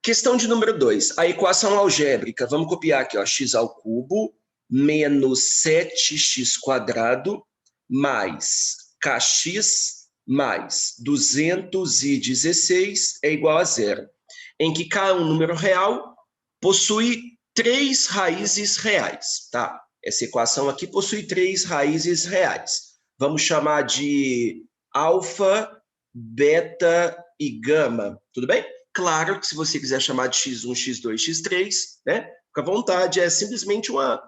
Questão de número 2. A equação algébrica, vamos copiar aqui, ó, x ao cubo menos 7x² mais kx mais 216 é igual a zero, em que cada número real possui 3 raízes reais, tá? Essa equação aqui possui 3 raízes reais. Vamos chamar de alfa, beta e gama, tudo bem? Claro que se você quiser chamar de x1, x2, x3, né? Fica à vontade, é simplesmente uma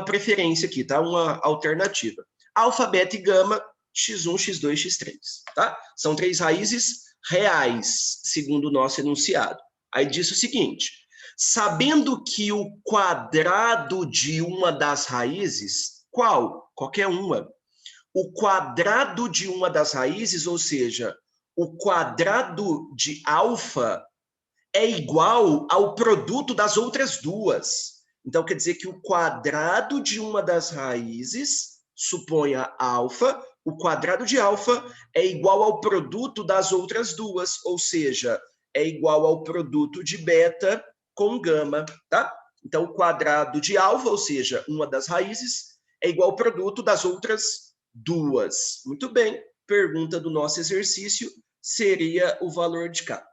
preferência aqui, tá? Uma alternativa. Alfa, beta e gama, x1, x2, x3, tá? São 3 raízes reais, segundo o nosso enunciado. Aí diz o seguinte: sabendo que o quadrado de uma das raízes, qual? Qualquer uma. O quadrado de uma das raízes, ou seja, o quadrado de alfa é igual ao produto das outras duas. Então, quer dizer que o quadrado de uma das raízes, suponha alfa, o quadrado de alfa é igual ao produto das outras duas, ou seja, é igual ao produto de beta com gama, tá? Então, o quadrado de alfa, ou seja, uma das raízes, é igual ao produto das outras duas. Muito bem. Pergunta do nosso exercício seria o valor de K.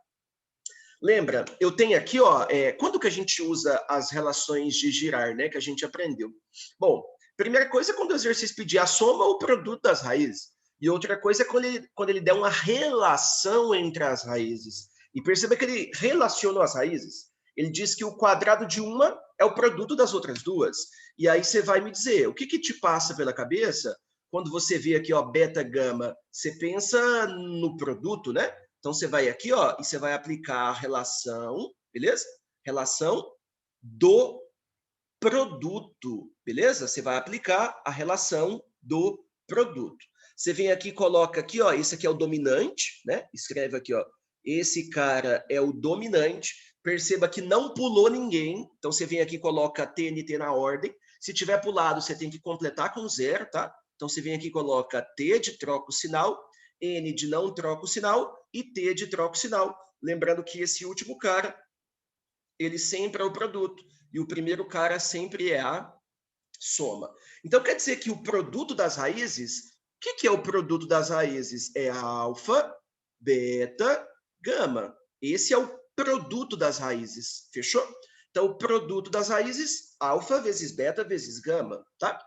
Lembra, eu tenho aqui, ó, quando que a gente usa as relações de girar, né, que a gente aprendeu? Bom, primeira coisa é quando o exercício pedir a soma ou o produto das raízes. E outra coisa é quando ele der uma relação entre as raízes. E perceba que ele relacionou as raízes. Ele diz que o quadrado de uma é o produto das outras duas. E aí você vai me dizer, o que te passa pela cabeça quando você vê aqui, ó, beta, gama? Você pensa no produto, né? Então, você vai aqui, ó, e você vai aplicar a relação, beleza? Relação do produto, beleza? Você vai aplicar a relação do produto. Você vem aqui e coloca aqui, ó, esse aqui é o dominante, né? Escreve aqui, ó, esse cara é o dominante. Perceba que não pulou ninguém. Então, você vem aqui e coloca TNT na ordem. Se tiver pulado, você tem que completar com zero, tá? Então, você vem aqui e coloca T de troca o sinal, N de não troca o sinal e T de troca o sinal. Lembrando que esse último cara, ele sempre é o produto. E o primeiro cara sempre é a soma. Então, quer dizer que o produto das raízes, o que é o produto das raízes? É alfa, beta, gama. Esse é o produto das raízes. Fechou? Então, o produto das raízes, alfa vezes beta vezes gama, tá?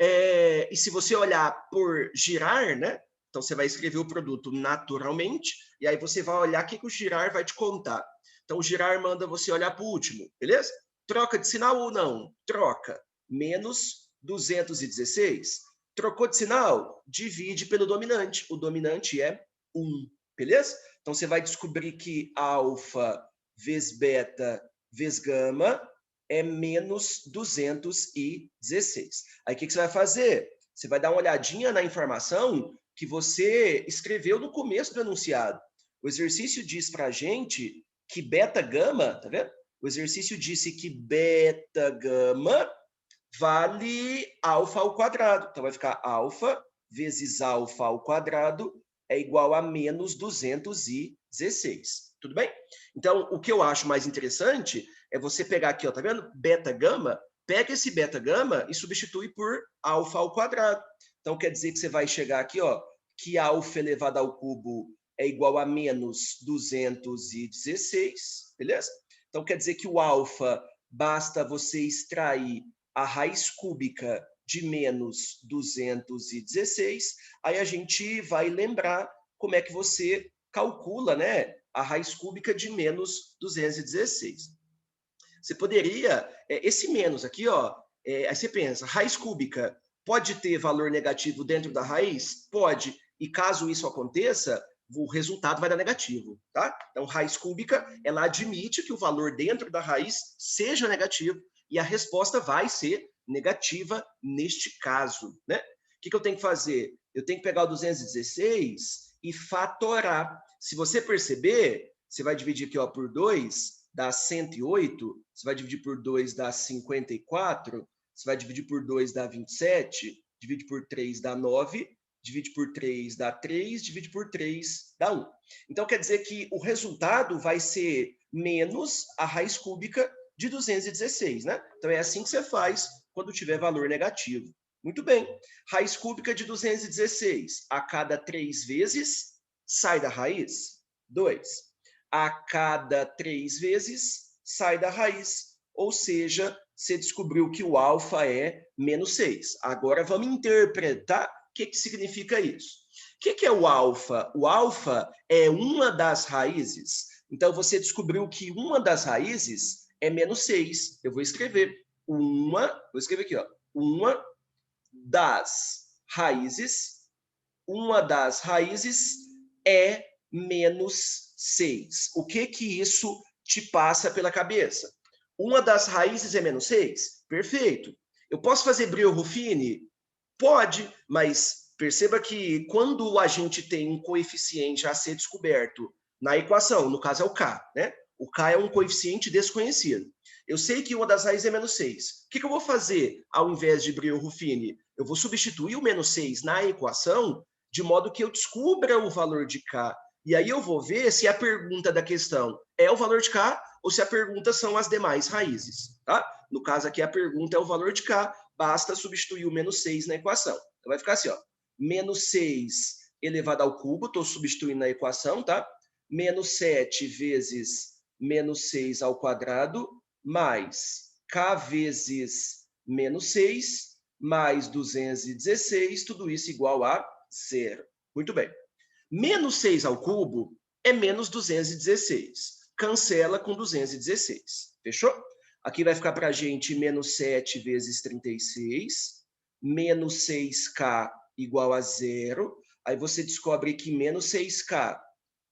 E se você olhar por girar, né? Então, você vai escrever o produto naturalmente, e aí você vai olhar o que o girar vai te contar. Então, o girar manda você olhar para o último, beleza? Troca de sinal ou não? Troca. Menos 216. Trocou de sinal? Divide pelo dominante. O dominante é 1, beleza? Então, você vai descobrir que alfa vezes beta vezes gama é menos 216. Aí, o que você vai fazer? Você vai dar uma olhadinha na informação que você escreveu no começo do enunciado. O exercício diz para a gente que beta-gama, tá vendo? O exercício disse que beta-gama vale alfa ao quadrado. Então, vai ficar alfa vezes alfa ao quadrado é igual a menos 216. Tudo bem? Então, o que eu acho mais interessante é você pegar aqui, ó, tá vendo? Beta-gama, pega esse beta-gama e substitui por alfa ao quadrado. Então, quer dizer que você vai chegar aqui, ó, que alfa elevado ao cubo é igual a menos 216, beleza? Então, quer dizer que o alfa, basta você extrair a raiz cúbica de menos 216, aí a gente vai lembrar como é que você calcula, né, a raiz cúbica de menos 216. Você poderia, esse menos aqui, ó, aí você pensa, raiz cúbica pode ter valor negativo dentro da raiz? Pode. E caso isso aconteça, o resultado vai dar negativo, tá? Então, raiz cúbica, ela admite que o valor dentro da raiz seja negativo e a resposta vai ser negativa neste caso, né? O que eu tenho que fazer? Eu tenho que pegar o 216 e fatorar. Se você perceber, você vai dividir aqui, ó, por 2, dá 108, você vai dividir por 2, dá 54, você vai dividir por 2, dá 27, divide por 3, dá 9, divide por 3, dá 3, divide por 3, dá 1. Então, quer dizer que o resultado vai ser menos a raiz cúbica de 216, né? Então, é assim que você faz quando tiver valor negativo. Muito bem. Raiz cúbica de 216. A cada 3 vezes, sai da raiz. 2. A cada 3 vezes, sai da raiz. Ou seja, você descobriu que o alfa é menos 6. Agora, vamos interpretar o que significa isso. O que é o alfa? O alfa é uma das raízes. Então, você descobriu que uma das raízes é menos 6. Eu vou escrever vou escrever aqui, ó, uma das raízes é menos 6. O que isso te passa pela cabeça? Uma das raízes é menos 6? Perfeito. Eu posso fazer Brillouin? Pode, mas perceba que quando a gente tem um coeficiente a ser descoberto na equação, no caso é o k, né? O k é um coeficiente desconhecido. Eu sei que uma das raízes é menos 6. O que eu vou fazer ao invés de Brillouin? Eu vou substituir o menos 6 na equação de modo que eu descubra o valor de k. E aí eu vou ver se a pergunta da questão é o valor de k ou se a pergunta são as demais raízes, tá? No caso aqui, a pergunta é o valor de k, basta substituir o menos 6 na equação. Então vai ficar assim, ó, menos 6 elevado ao cubo, estou substituindo na equação, tá? Menos 7 vezes menos 6 ao quadrado, mais k vezes menos 6, mais 216, tudo isso igual a 0. Muito bem. Menos 6 ao cubo é menos 216. Cancela com 216. Fechou? Aqui vai ficar para a gente menos 7 vezes 36, menos 6k igual a 0. Aí você descobre que menos 6k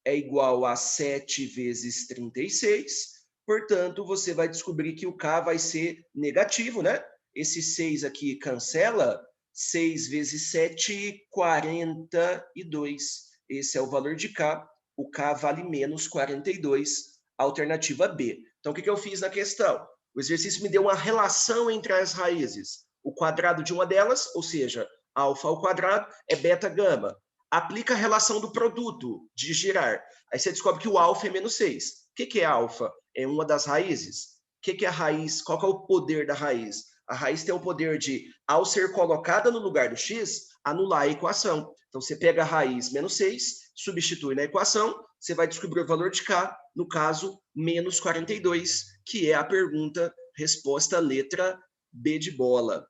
é igual a 7 vezes 36. Portanto, você vai descobrir que o k vai ser negativo, né? Esse 6 aqui cancela. 6 vezes 7, 42. Esse é o valor de k. O k vale menos 42. Alternativa B. Então, o que eu fiz na questão? O exercício me deu uma relação entre as raízes. O quadrado de uma delas, ou seja, alfa ao quadrado, é beta gama. Aplica a relação do produto de girar. Aí você descobre que o alfa é menos 6. O que é alfa? É uma das raízes. O que é a raiz? Qual é o poder da raiz? A raiz tem o poder de, ao ser colocada no lugar do x, anular a equação. Então, você pega a raiz menos 6, substitui na equação, você vai descobrir o valor de k, no caso, menos 42, que é a pergunta, resposta letra B de bola.